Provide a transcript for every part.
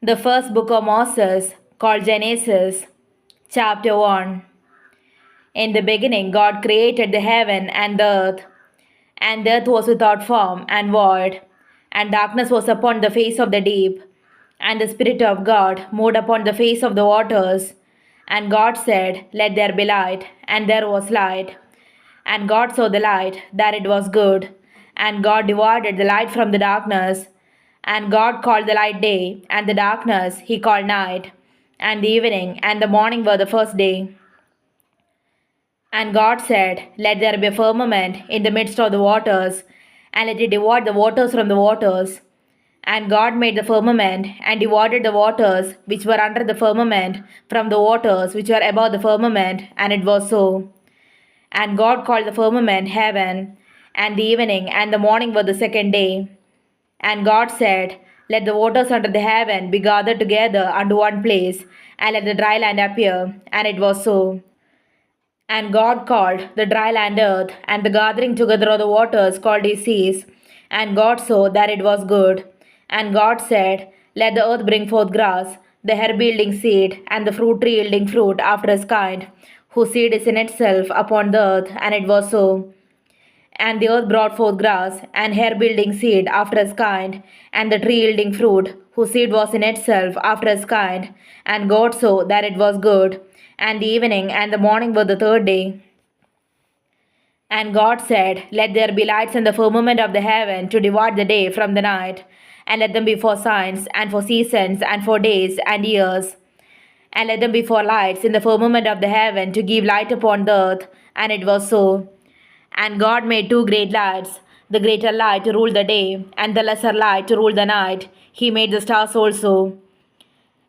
The first book of Moses, called Genesis, chapter 1. In the beginning, God created the heaven and the earth, and the earth was without form and void, and darkness was upon the face of the deep, and the Spirit of God moved upon the face of the waters. And God said, Let there be light, and there was light. And God saw the light, that it was good. And God divided the light from the darkness. And God called the light day, and the darkness he called night. And the evening and the morning were the first day. And God said, Let there be a firmament in the midst of the waters, and let it divide the waters from the waters. And God made the firmament, and divided the waters which were under the firmament from the waters which were above the firmament, and it was so. And God called the firmament heaven, and the evening and the morning were the second day. And God said, Let the waters under the heaven be gathered together unto one place, and let the dry land appear. And it was so. And God called the dry land earth, and the gathering together of the waters called he seas. And God saw that it was good. And God said, Let the earth bring forth grass, the herb yielding seed, and the fruit tree yielding fruit after his kind, whose seed is in itself upon the earth. And it was so. And the earth brought forth grass, and herb yielding seed after his kind, and the tree yielding fruit, whose seed was in itself after his kind. And God saw that it was good. And the evening and the morning were the third day. And God said, Let there be lights in the firmament of the heaven to divide the day from the night, and let them be for signs, and for seasons, and for days and years. And let them be for lights in the firmament of the heaven to give light upon the earth. And it was so. And God made two great lights, the greater light to rule the day, and the lesser light to rule the night. He made the stars also.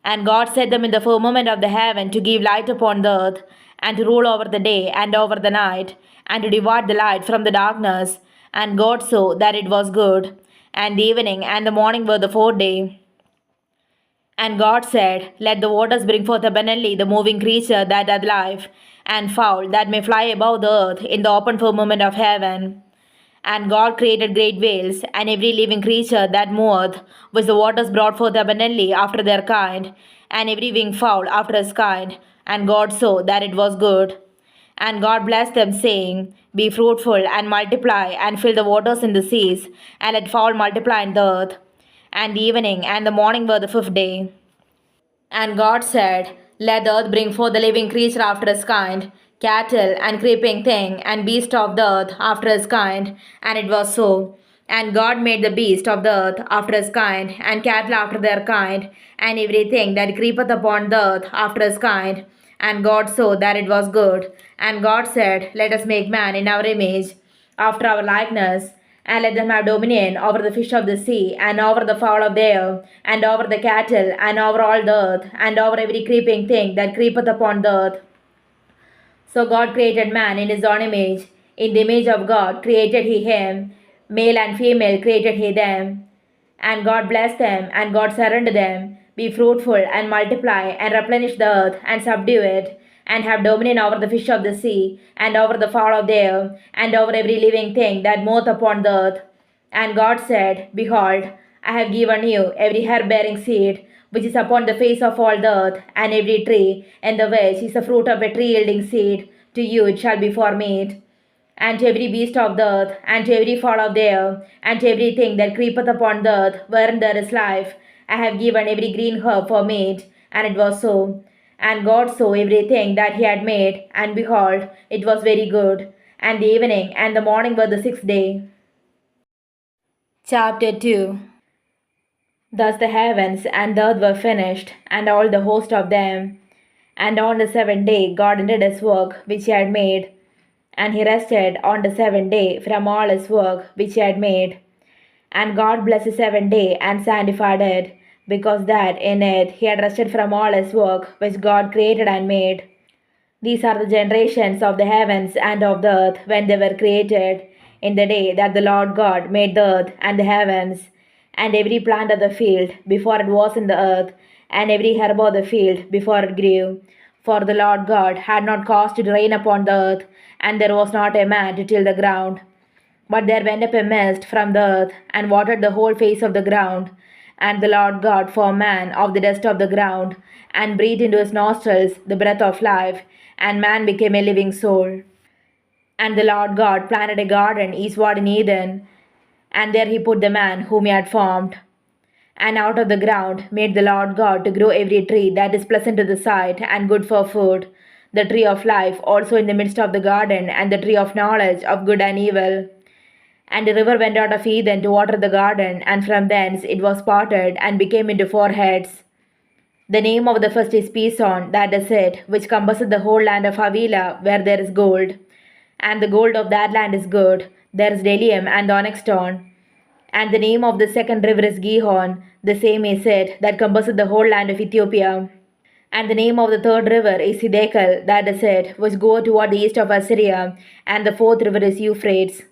And God set them in the firmament of the heaven to give light upon the earth, and to rule over the day and over the night, and to divide the light from the darkness. And God saw that it was good. And the evening and the morning were the fourth day. And God said, Let the waters bring forth abundantly the moving creature that hath life, and fowl that may fly above the earth in the open firmament of heaven. And God created great whales, and every living creature that moveth, which the waters brought forth abundantly after their kind, and every winged fowl after his kind. And God saw that it was good. And God blessed them, saying, Be fruitful, and multiply, and fill the waters in the seas, and let fowl multiply in the earth. And the evening and the morning were the fifth day. And God said, Let the earth bring forth the living creature after his kind, cattle, and creeping thing, and beast of the earth after his kind. And it was so. And God made the beast of the earth after his kind, and cattle after their kind, and everything that creepeth upon the earth after his kind. And God saw that it was good. And God said, Let us make man in our image, after our likeness, and let them have dominion over the fish of the sea, and over the fowl of the air, and over the cattle, and over all the earth, and over every creeping thing that creepeth upon the earth. So God created man in his own image. In the image of God created he him, male and female created he them. And God blessed them, and God said unto them, Be fruitful, and multiply, and replenish the earth, and subdue it, and have dominion over the fish of the sea, and over the fowl of the air, and over every living thing that moveth upon the earth. And God said, Behold, I have given you every herb bearing seed, which is upon the face of all the earth, and every tree, in the which is the fruit of a tree yielding seed, to you it shall be for meat. And to every beast of the earth, and to every fowl of the air, and to everything that creepeth upon the earth, wherein there is life, I have given every green herb for meat. And it was so. And God saw everything that he had made, and behold, it was very good. And the evening and the morning were the sixth day. Chapter 2. Thus the heavens and the earth were finished, and all the host of them. And on the seventh day God ended his work which he had made. And he rested on the seventh day from all his work which he had made. And God blessed the seventh day and sanctified it, because that in it he had rested from all his work which God created and made. These are the generations of the heavens and of the earth when they were created, in the day that the Lord God made the earth and the heavens, and every plant of the field before it was in the earth, and every herb of the field before it grew. For the Lord God had not caused it to rain upon the earth, and there was not a man to till the ground. But there went up a mist from the earth, and watered the whole face of the ground. And the Lord God formed man of the dust of the ground, and breathed into his nostrils the breath of life, and man became a living soul. And the Lord God planted a garden eastward in Eden, and there he put the man whom he had formed. And out of the ground made the Lord God to grow every tree that is pleasant to the sight and good for food, the tree of life also in the midst of the garden, and the tree of knowledge of good and evil. And a river went out of Eden to water the garden, and from thence it was parted and became into four heads. The name of the first is Pison, that is it, which compasseth the whole land of Havilah, where there is gold. And the gold of that land is good. There is bdellium and the onyx stone. And the name of the second river is Gihon, the same is it, that compasseth the whole land of Ethiopia. And the name of the third river is Hiddekel, that is it, which goeth toward the east of Assyria. And the fourth river is Euphrates.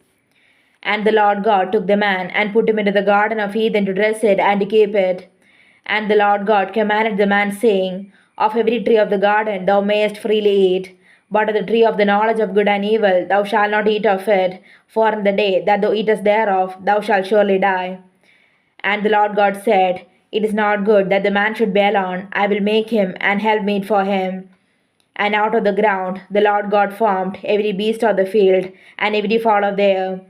And the Lord God took the man and put him into the garden of Eden to dress it and to keep it. And the Lord God commanded the man, saying, Of every tree of the garden thou mayest freely eat, but of the tree of the knowledge of good and evil thou shalt not eat of it, for in the day that thou eatest thereof thou shalt surely die. And the Lord God said, It is not good that the man should be alone. I will make him an helpmeet for him. And out of the ground the Lord God formed every beast of the field, and every fowl of the air,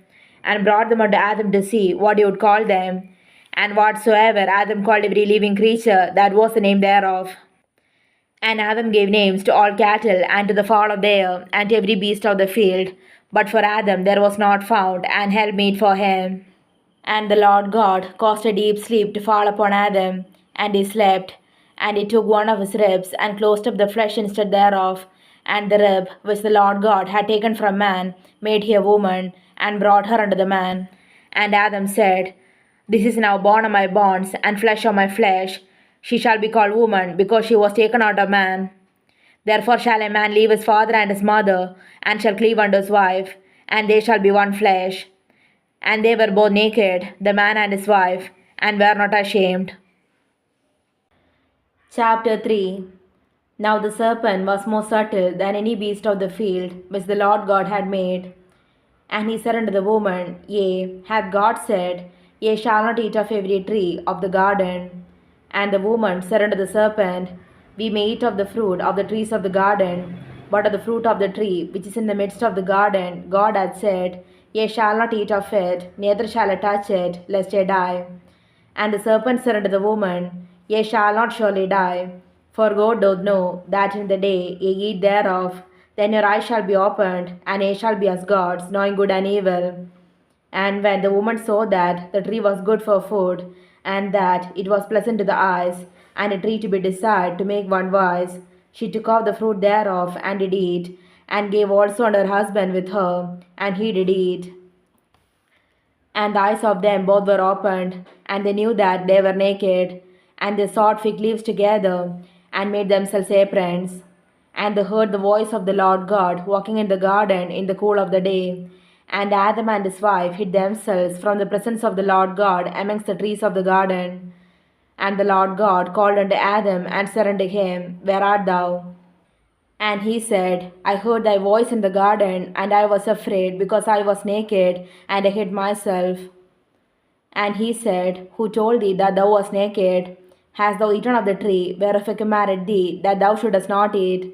and brought them unto Adam to see what he would call them. And whatsoever Adam called every living creature, that was the name thereof. And Adam gave names to all cattle, and to the fowl of the air, and to every beast of the field. But for Adam there was not found an helpmeet for him. And the Lord God caused a deep sleep to fall upon Adam, and he slept. And he took one of his ribs, and closed up the flesh instead thereof. And the rib which the Lord God had taken from man made he a woman, and brought her unto the man. And Adam said, This is now bone of my bones, and flesh of my flesh. She shall be called woman, because she was taken out of man. Therefore shall a man leave his father and his mother, and shall cleave unto his wife, and they shall be one flesh. And they were both naked, the man and his wife, and were not ashamed. Chapter 3. Now the serpent was more subtle than any beast of the field which the Lord God had made. And he said unto the woman, Yea, hath God said, Ye shall not eat of every tree of the garden? And the woman said unto the serpent, We may eat of the fruit of the trees of the garden, but of the fruit of the tree which is in the midst of the garden, God hath said, Ye shall not eat of it, neither shall ye touch it, lest ye die. And the serpent said unto the woman, Ye shall not surely die. For God doth know that in the day ye eat thereof, then your eyes shall be opened, and ye shall be as gods, knowing good and evil. And when the woman saw that the tree was good for food, and that it was pleasant to the eyes, and a tree to be desired to make one wise, she took of the fruit thereof, and did eat, and gave also unto her husband with her, and he did eat. And the eyes of them both were opened, and they knew that they were naked. And they sewed fig leaves together, and made themselves aprons. And they heard the voice of the Lord God walking in the garden in the cool of the day. And Adam and his wife hid themselves from the presence of the Lord God amongst the trees of the garden. And the Lord God called unto Adam, and said unto him, Where art thou? And he said, I heard thy voice in the garden, and I was afraid, because I was naked, and I hid myself. And he said, Who told thee that thou wast naked? Hast thou eaten of the tree whereof I commanded thee that thou shouldest not eat?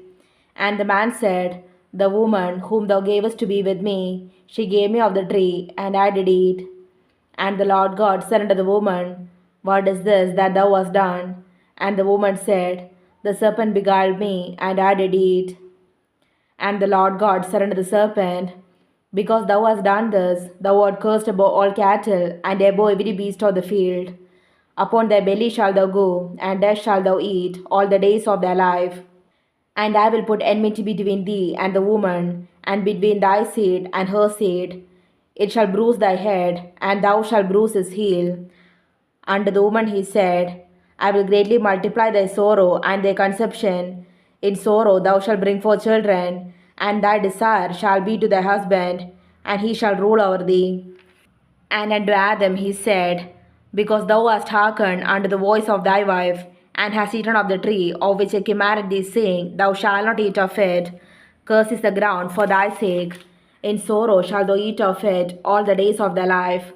And the man said, The woman whom thou gavest to be with me, she gave me of the tree, and I did eat. And the Lord God said unto the woman, What is this that thou hast done? And the woman said, The serpent beguiled me, and I did eat. And the Lord God said unto the serpent, Because thou hast done this, thou art cursed above all cattle, and above every beast of the field. Upon thy belly shalt thou go, and dust shalt thou eat all the days of thy life. And I will put enmity between thee and the woman, and between thy seed and her seed. It shall bruise thy head, and thou shalt bruise his heel. Unto the woman he said, I will greatly multiply thy sorrow and thy conception. In sorrow thou shalt bring forth children, and thy desire shall be to thy husband, and he shall rule over thee. And unto Adam he said, Because thou hast hearkened unto the voice of thy wife, and hast eaten of the tree of which I commanded thee, saying, Thou shalt not eat of it. Cursed is the ground for thy sake. In sorrow shalt thou eat of it all the days of thy life.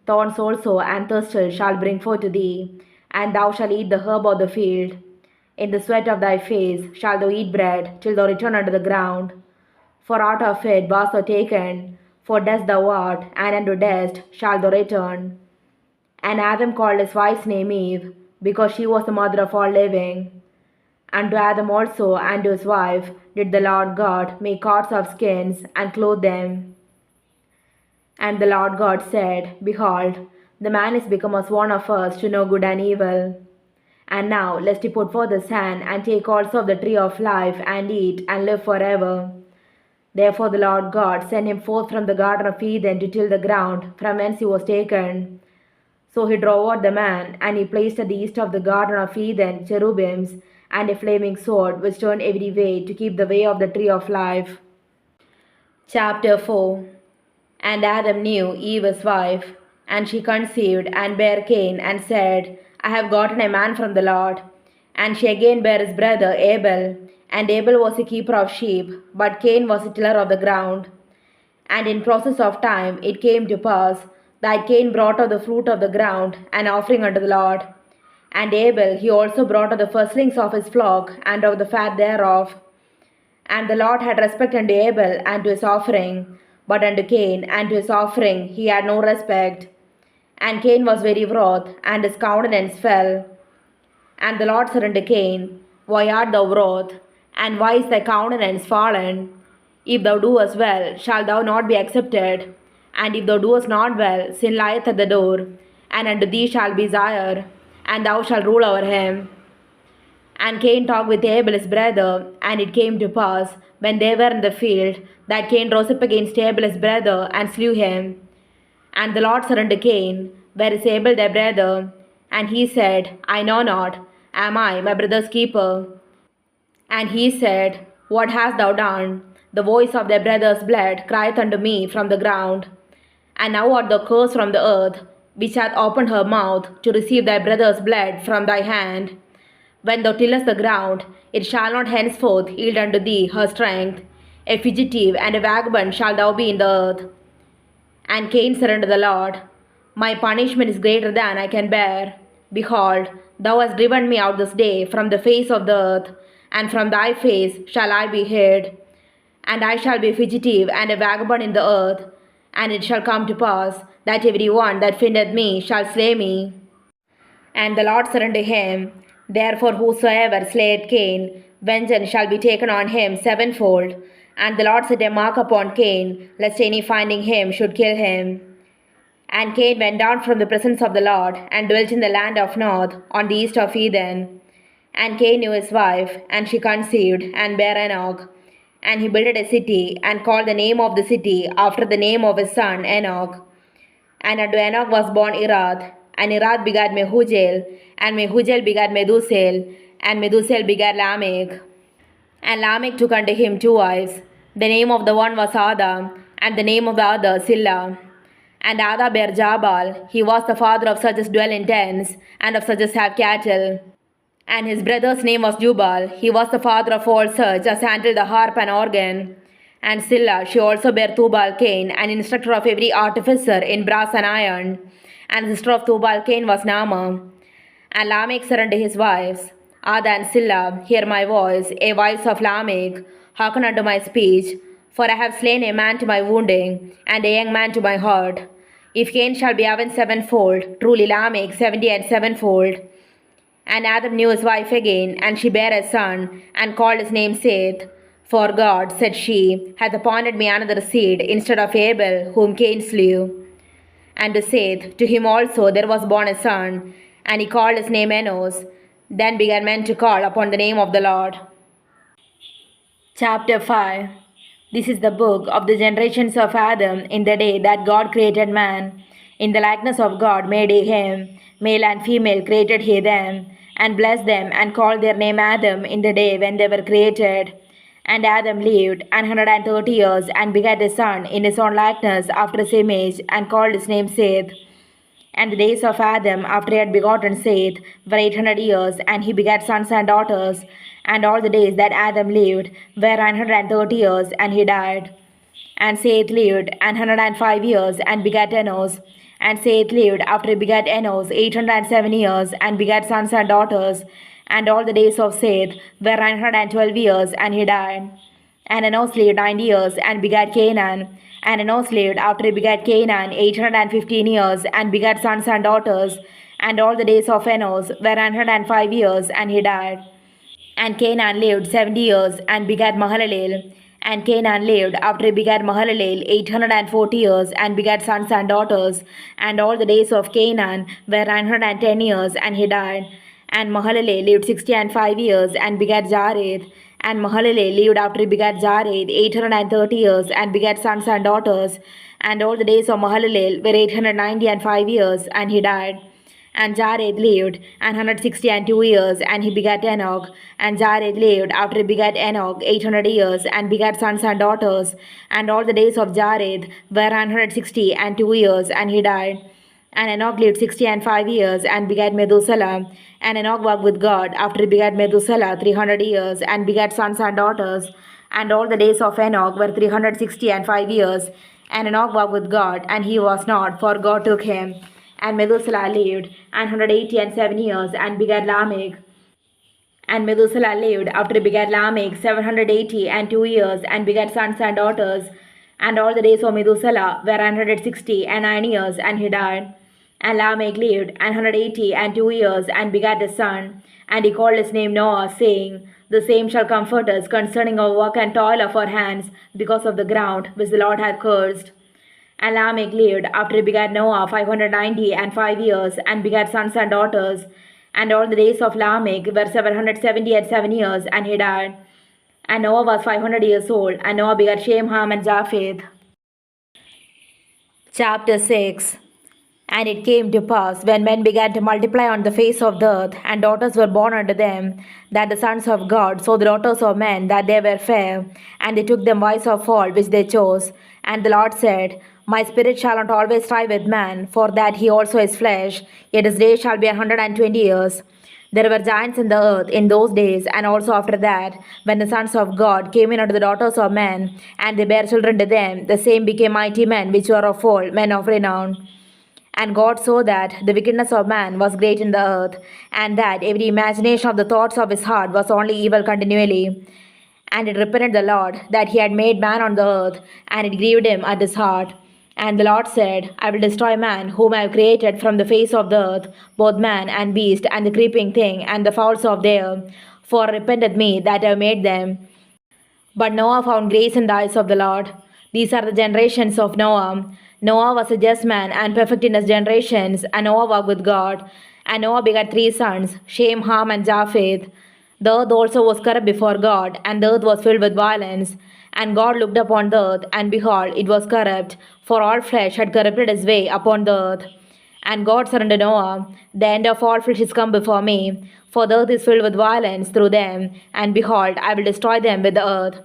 Thorns also and thistles shall bring forth to thee, and thou shalt eat the herb of the field. In the sweat of thy face shalt thou eat bread, till thou return unto the ground. For out of it wast thou taken, for dust thou art, and unto dust shalt thou return. And Adam called his wife's name Eve, because she was the mother of all living. And to Adam also and to his wife did the Lord God make coats of skins, and clothe them. And the Lord God said, Behold, the man is become as one of us to know good and evil. And now lest he put forth his hand, and take also of the tree of life, and eat, and live forever. Therefore the Lord God sent him forth from the garden of Eden to till the ground, from whence he was taken. So he drove out the man, and he placed at the east of the garden of Eden cherubims, and a flaming sword, which turned every way to keep the way of the tree of life. Chapter 4. And Adam knew Eve his wife, and she conceived, and bare Cain, and said, I have gotten a man from the Lord. And she again bare his brother Abel. And Abel was a keeper of sheep, but Cain was a tiller of the ground. And in process of time it came to pass that Cain brought of the fruit of the ground an offering unto the Lord. And Abel he also brought of the firstlings of his flock, and of the fat thereof. And the Lord had respect unto Abel and to his offering, but unto Cain and to his offering he had no respect. And Cain was very wroth, and his countenance fell. And the Lord said unto Cain, Why art thou wroth? And why is thy countenance fallen? If thou doest well, shalt thou not be accepted? And if thou doest not well, sin lieth at the door, and unto thee shall be desire, and thou shalt rule over him. And Cain talked with Abel his brother, and it came to pass, when they were in the field, that Cain rose up against Abel his brother, and slew him. And the Lord said unto Cain, Where is Abel thy brother? And he said, I know not. Am I my brother's keeper? And he said, What hast thou done? The voice of thy brother's blood crieth unto me from the ground. And now art thou cursed from the earth, which hath opened her mouth to receive thy brother's blood from thy hand. When thou tillest the ground, it shall not henceforth yield unto thee her strength. A fugitive and a vagabond shalt thou be in the earth. And Cain said unto the Lord, My punishment is greater than I can bear. Behold, thou hast driven me out this day from the face of the earth, and from thy face shall I be hid. And I shall be a fugitive and a vagabond in the earth. And it shall come to pass that every one that findeth me shall slay me. And the Lord said unto him, Therefore whosoever slayeth Cain, vengeance shall be taken on him sevenfold. And the Lord set a mark upon Cain, lest any finding him should kill him. And Cain went down from the presence of the Lord, and dwelt in the land of Nod, on the east of Eden. And Cain knew his wife, and she conceived, and bare Enoch. And he builded a city, and called the name of the city after the name of his son Enoch. And unto Enoch was born Irad, and Irad begat Mehujael, and Mehujael begat Medusael, and Medusael begat Lamech. And Lamech took unto him two wives. The name of the one was Ada, and the name of the other Silla. And Ada bare Jabal. He was the father of such as dwell in tents, and of such as have cattle. And his brother's name was Jubal. He was the father of all such as handle the harp and organ. And Silla, she also bare Tubal Cain, an instructor of every artificer in brass and iron. And the sister of Tubal Cain was Naamah. And Lamech said unto his wives, Ada and Silla, hear my voice, ye wives of Lamech, hearken unto my speech. For I have slain a man to my wounding, and a young man to my hurt. If Cain shall be avenged sevenfold, truly Lamech 70 and sevenfold. And Adam knew his wife again, and she bare a son, and called his name Seth. For God, said she, hath appointed me another seed instead of Abel, whom Cain slew. And to Seth, to him also there was born a son, and he called his name Enos. Then began men to call upon the name of the Lord. Chapter 5. This is the book of the generations of Adam in the day that God created man. In the likeness of God made he him, male and female created he them, and blessed them, and called their name Adam in the day when they were created. And Adam lived 130 years, and begat a son in his own likeness after his image, and called his name Seth. And the days of Adam after he had begotten Seth were 800 years, and he begat sons and daughters. And all the days that Adam lived were 130 years, and he died. And Seth lived 105 years, and begat Enos. And Seth lived after he begat Enos 807 years, and begat sons and daughters. And all the days of Seth were 912 years, and he died. And Enos lived 90 years, and begat Canaan. And Enos lived after he begat Canaan 815 years, and begat sons and daughters. And all the days of Enos were 105 years, and he died. And Canaan lived 70 years, and begat Mahalalel. And Canaan lived after he begat Mahalalel 840 years, and begat sons and daughters. And all the days of Canaan were 910 years, and he died. And Mahalalel lived 60 and 5 years, and begat Jared. And Mahalalel lived after he begat Jared 830 years, and begat sons and daughters. And all the days of Mahalalel were 890 and 5 years, and he died. And Jared lived 160 and 2 years, and he begat Enoch. And Jared lived after he begat Enoch 800 years, and begat sons and daughters. And all the days of Jared were 160 and 2 years, and he died. And Enoch lived 60 and 5 years, and begat Methuselah. And Enoch walked with God after he begat Methuselah 300 years, and begat sons and daughters. And all the days of Enoch were 360 and 5 years. And Enoch walked with God, and he was not, for God took him. And Methuselah lived 180 and 7 years, and begat Lamech. And Methuselah lived after he begat Lamech 780 and 2 years, and begat sons and daughters. And all the days of Methuselah were 160 and 9 years, and he died. And Lamech lived 180 and 2 years, and begat a son. And he called his name Noah, saying, The same shall comfort us concerning our work and toil of our hands, because of the ground which the Lord hath cursed. And Lamech lived after he begat Noah 590 and 5 years, and begat sons and daughters. And all the days of Lamech were 770 and 7 years, and he died. And Noah was 500 years old, and Noah begat Shem, Ham, and Japheth. Chapter 6. And it came to pass, when men began to multiply on the face of the earth, and daughters were born unto them, that the sons of God saw the daughters of men, that they were fair, and they took them wives of all which they chose. And the Lord said, My spirit shall not always strive with man, for that he also is flesh, yet his days shall be 120 years. There were giants in the earth in those days, and also after that, when the sons of God came in unto the daughters of men, and they bare children to them, the same became mighty men, which were of old, men of renown. And God saw that the wickedness of man was great in the earth, and that every imagination of the thoughts of his heart was only evil continually. And it repented the Lord that he had made man on the earth, and it grieved him at his heart. And the Lord said, I will destroy man, whom I have created from the face of the earth, both man and beast, and the creeping thing, and the fowls of the air. For it repenteth me that I have made them. But Noah found grace in the eyes of the Lord. These are the generations of Noah. Noah was a just man and perfect in his generations, and Noah walked with God. And Noah begat 3 sons, Shem, Ham, and Japheth. The earth also was corrupt before God, and the earth was filled with violence. And God looked upon the earth, and behold, it was corrupt, for all flesh had corrupted his way upon the earth. And God said unto Noah, The end of all flesh is come before me, for the earth is filled with violence through them, and behold, I will destroy them with the earth.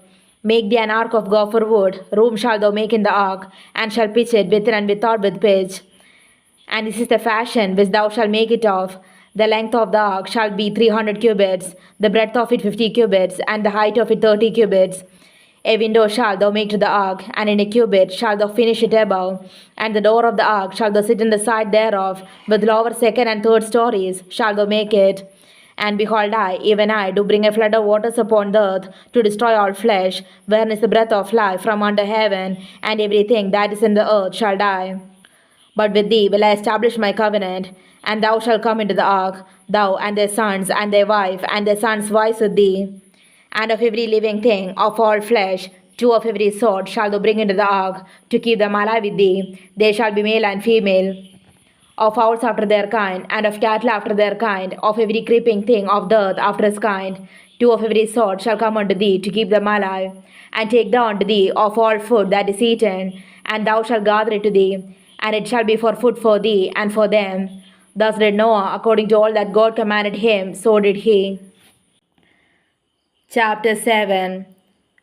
Make thee an ark of gopher wood, room shalt thou make in the ark, and shalt pitch it within and without with pitch. And this is the fashion which thou shalt make it of. The length of the ark shall be 300 cubits, the breadth of it 50 cubits, and the height of it 30 cubits. A window shalt thou make to the ark, and in a cubit shalt thou finish it above. And the door of the ark shalt thou sit in the side thereof, with lower second and third stories shalt thou make it. And behold, I, even I, do bring a flood of waters upon the earth, to destroy all flesh, wherein is the breath of life from under heaven, and everything that is in the earth shall die. But with thee will I establish my covenant, and thou shalt come into the ark, thou and their sons and their wife, and their sons' wives with thee. And of every living thing, of all flesh, 2 of every sort shalt thou bring into the ark, to keep them alive with thee. They shall be male and female. Of fowls after their kind, and of cattle after their kind, of every creeping thing of the earth after his kind, 2 of every sort shall come unto thee, to keep them alive. And take thou unto thee of all food that is eaten, and thou shalt gather it to thee, and it shall be for food for thee and for them. Thus did Noah, according to all that God commanded him, so did he. Chapter 7.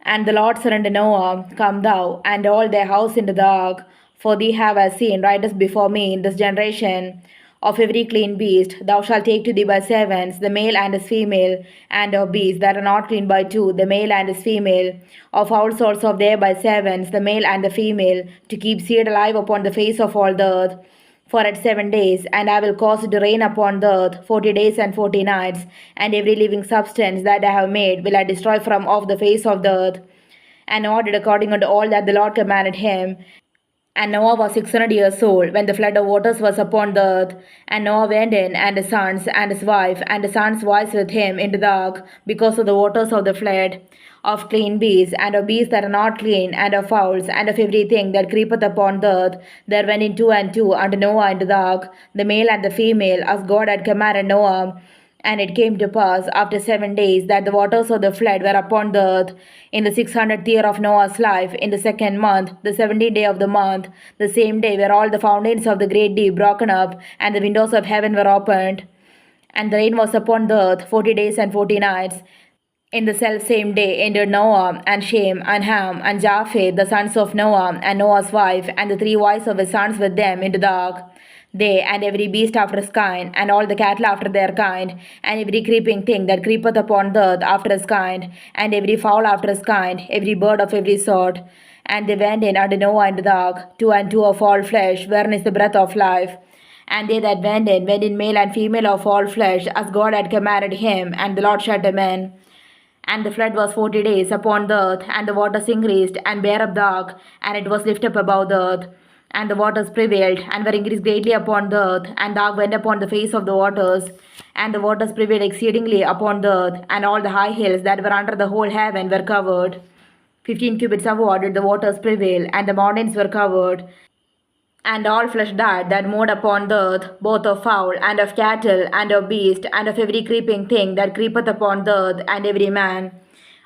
And the Lord said unto Noah, Come thou, and all thy house into the ark, for thee have I seen righteous before me in this generation. Of every clean beast thou shalt take to thee by sevens, the male and his female, and of beasts that are not clean by 2, the male and his female. Of all sorts of the air by sevens, the male and the female, to keep seed alive upon the face of all the earth. for at 7 days, and I will cause it to rain upon the earth 40 days and 40 nights, and every living substance that I have made will I destroy from off the face of the earth. And Noah did according unto all that the Lord commanded him. And Noah was 600 years old when the flood of waters was upon the earth. And Noah went in, and his sons, and his wife, and his sons' wives with him into the ark, because of the waters of the flood, of clean beasts, and of beasts that are not clean, and of fowls, and of everything that creepeth upon the earth. There went in two and two unto Noah into the ark, the male and the female, as God had commanded Noah. And it came to pass after 7 days that the waters of the flood were upon the earth in the 600th year of Noah's life, in the second month, the 17th day of the month. The same day were all the fountains of the great deep broken up, and the windows of heaven were opened. And the rain was upon the earth 40 days and 40 nights. In the selfsame day entered Noah, and Shem, and Ham, and Japheth, the sons of Noah, and Noah's wife, and the three wives of his sons with them into the ark. They, and every beast after his kind, and all the cattle after their kind, and every creeping thing that creepeth upon the earth after his kind, and every fowl after his kind, every bird of every sort. And they went in unto Noah into the ark, two and two of all flesh, wherein is the breath of life. And they that went in male and female of all flesh, as God had commanded him, and the Lord shut them in. And the flood was 40 days upon the earth, and the waters increased, and bare up the ark, and it was lifted up above the earth. And the waters prevailed, and were increased greatly upon the earth, and the ark went upon the face of the waters. And the waters prevailed exceedingly upon the earth, and all the high hills that were under the whole heaven were covered. 15 cubits of water did the waters prevail, and the mountains were covered. And all flesh died that moved upon the earth, both of fowl, and of cattle, and of beast, and of every creeping thing that creepeth upon the earth, and every man,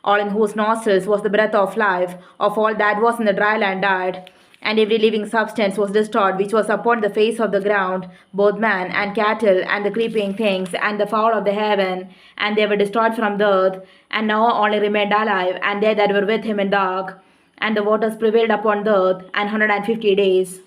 all in whose nostrils was the breath of life, of all that was in the dry land died. And every living substance was destroyed which was upon the face of the ground, both man, and cattle, and the creeping things, and the fowl of the heaven, and they were destroyed from the earth. And Noah only remained alive, and they that were with him in the ark. And the waters prevailed upon the earth 150 days.